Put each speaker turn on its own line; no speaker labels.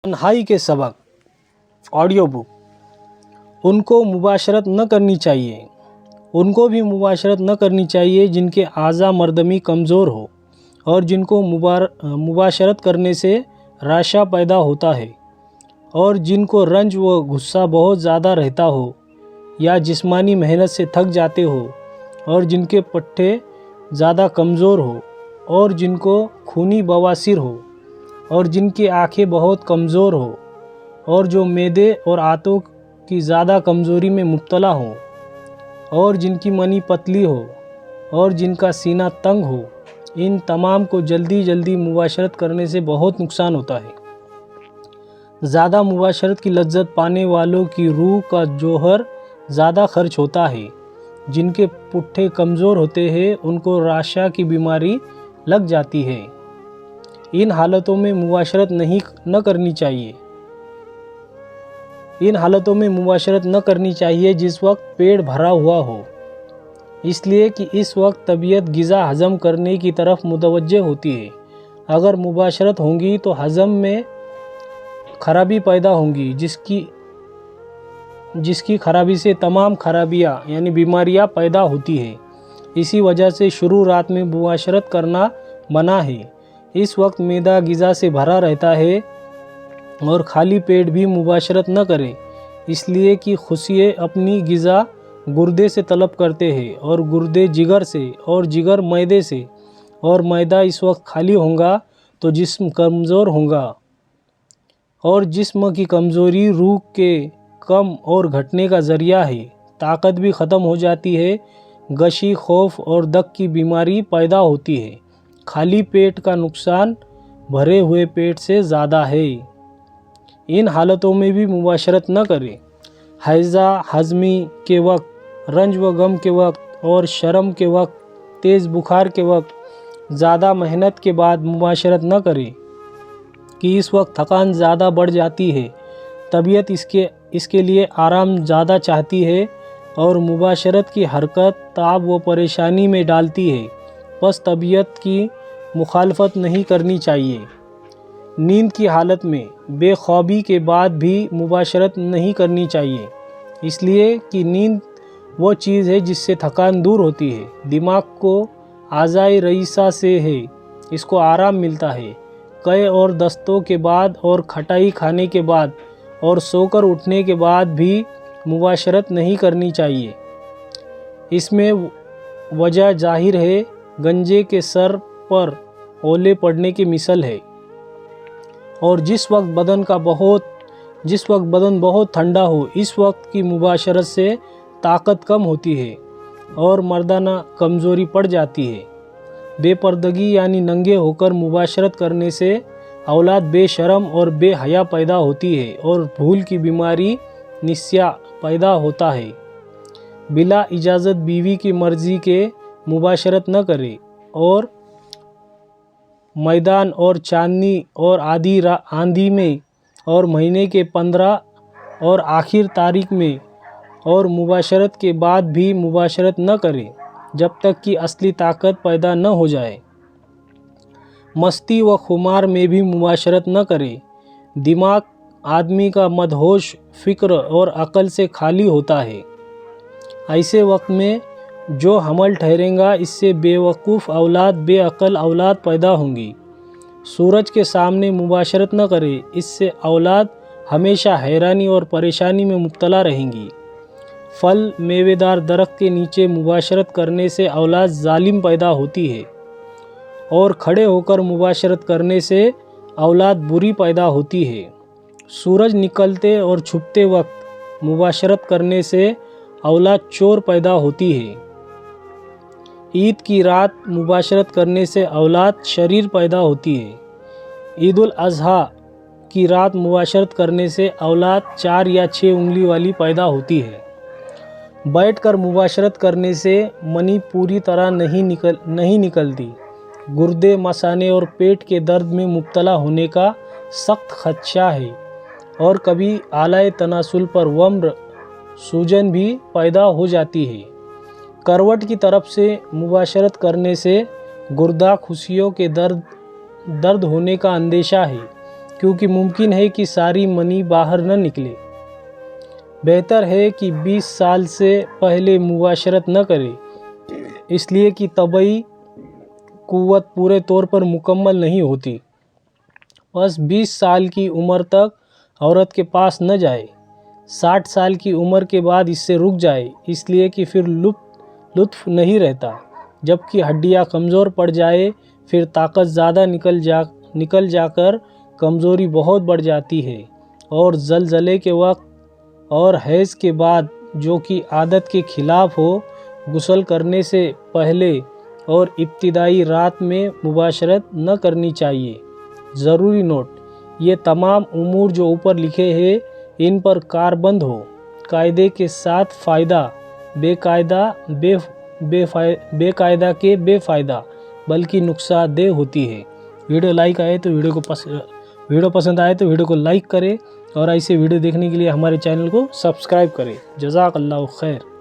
तन्हाई के सबक ऑडियो बुक। उनको मुबाशरत न करनी चाहिए, उनको भी मुबाशरत न करनी चाहिए जिनके आज़ा मर्दमी कमज़ोर हो और जिनको मुबाशरत करने से राशा पैदा होता है, और जिनको रंज व गुस्सा बहुत ज़्यादा रहता हो या जिस्मानी मेहनत से थक जाते हो, और जिनके पट्टे ज़्यादा कमज़ोर हो, और जिनको खूनी बवासीर हो, और जिनकी आंखें बहुत कमज़ोर हो, और जो मैदे और आंतों की ज़्यादा कमज़ोरी में मुब्तला हो, और जिनकी मनी पतली हो, और जिनका सीना तंग हो, इन तमाम को जल्दी जल्दी मुबाशरत करने से बहुत नुकसान होता है। ज़्यादा मुबाशरत की लज्जत पाने वालों की रूह का जौहर ज़्यादा खर्च होता है। जिनके पुट्ठे कमज़ोर होते हैं उनको राशा की बीमारी लग जाती है। इन हालतों में मुबाशरत न करनी चाहिए जिस वक्त पेट भरा हुआ हो, इसलिए कि इस वक्त तबीयत ग़िज़ा हज़म करने की तरफ मुतवज्जे होती है। अगर मुबाशरत होंगी तो हज़म में खराबी पैदा होंगी, जिसकी खराबी से तमाम खराबियाँ यानी बीमारियाँ पैदा होती है। इसी वजह से शुरू रात में मुबाशरत करना मना है। इस वक्त मैदा ग़िज़ा से भरा रहता है, और खाली पेट भी मुबाशरत न करें, इसलिए कि खुशिये अपनी ग़िज़ा गुर्दे से तलब करते हैं, और गुर्दे जिगर से, और जिगर मैदे से, और मैदा इस वक्त खाली होगा तो जिस्म कमज़ोर होगा, और जिस्म की कमज़ोरी रूह के कम और घटने का ज़रिया है। ताकत भी ख़त्म हो जाती है, गशी, खौफ और दक की बीमारी पैदा होती है। खाली पेट का नुकसान भरे हुए पेट से ज़्यादा है। इन हालतों में भी मुबाशरत न करें। हैज़ा हज़मी के वक्त, रंज व गम के वक्त, और शर्म के वक्त, तेज़ बुखार के वक्त, ज़्यादा मेहनत के बाद मुबाशरत न करें कि इस वक्त थकान ज़्यादा बढ़ जाती है। तबीयत इसके लिए आराम ज़्यादा चाहती है, और मुबाशरत की हरकत ताब व परेशानी में डालती है। बस तबीयत की मुखालफत नहीं करनी चाहिए। नींद की हालत में बेख्वाबी के बाद भी मुबाशरत नहीं करनी चाहिए, इसलिए कि नींद वो चीज़ है जिससे थकान दूर होती है। दिमाग को आज़ाए रईसा से है, इसको आराम मिलता है। कई और दस्तों के बाद, और खटाई खाने के बाद, और सोकर उठने के बाद भी मुबाशरत नहीं करनी चाहिए। इसमें वजह जाहिर है, गंजे के सर पर ओले पड़ने की मिसल है, और जिस वक्त बदन बहुत ठंडा हो, इस वक्त की मुबाशरत से ताकत कम होती है और मर्दाना कमज़ोरी पड़ जाती है। बेपर्दगी यानी नंगे होकर मुबाशरत करने से औलाद बेशरम और बेहया पैदा होती है, और भूल की बीमारी निस्या पैदा होता है। बिला इजाज़त बीवी की मर्ज़ी के मुबाशरत न करे, और मैदान और चांदनी और आंधी में, और महीने के 15 और आखिर तारीख में, और मुबाशरत के बाद भी मुबाशरत न करें जब तक कि असली ताकत पैदा न हो जाए। मस्ती व खुमार में भी मुबाशरत न करें। दिमाग आदमी का मदहोश फ़िक्र और अक़ल से खाली होता है। ऐसे वक्त में जो हमल ठहरेगा, इससे बेवकूफ़ औलाद, बेअक़ल औलाद पैदा होंगी। सूरज के सामने मुबाशरत न करें, इससे औलाद हमेशा हैरानी और परेशानी में मुब्तला रहेंगी। फल मेवेदार दरख्त के नीचे मुबाशरत करने से औलाद जालिम पैदा होती है, और खड़े होकर मुबाशरत करने से औलाद बुरी पैदा होती है। सूरज निकलते और छुपते वक्त मुबाशरत करने से औलाद चोर पैदा होती है। ईद की रात मुबाशरत करने से औलाद शरीर पैदा होती है। ईद उल अज़हा की रात मुबाशरत करने से औलाद 4 या 6 उंगली वाली पैदा होती है। बैठकर मुबाशरत करने से मनी पूरी तरह नहीं निकलती। गुर्दे, मसाने और पेट के दर्द में मुब्तला होने का सख्त खदशा है, और कभी आलाए तनासुल पर वम्र सूजन भी पैदा हो जाती है। करवट की तरफ से मुबाशरत करने से गुर्दा खुशियों के दर्द होने का अंदेशा है, क्योंकि मुमकिन है कि सारी मनी बाहर न निकले। बेहतर है कि 20 साल से पहले मुबाशरत न करें, इसलिए कि तबई कुव्वत पूरे तौर पर मुकम्मल नहीं होती। बस 20 साल की उम्र तक औरत के पास न जाए, 60 साल की उम्र के बाद इससे रुक जाए, इसलिए कि फिर लुत्फ़ नहीं रहता। जबकि हड्डियाँ कमज़ोर पड़ जाए, फिर ताकत ज़्यादा निकल जाकर कमज़ोरी बहुत बढ़ जाती है। और ज़लज़ले के वक्त और हैज़ के बाद, जो कि आदत के ख़िलाफ़ हो, गुस्ल करने से पहले और इब्तिदाई रात में मुबाशरत न करनी चाहिए। ज़रूरी नोट: ये तमाम उमूर जो ऊपर लिखे हैं इन पर कारबंद हो। कायदे के साथ फ़ायदा बेकायदा के बेफ़ायदा बल्कि नुकसानदेह होती है। वीडियो पसंद आए तो वीडियो को लाइक करें और ऐसे वीडियो देखने के लिए हमारे चैनल को सब्सक्राइब करें। जज़ाकल्लाहु खैर।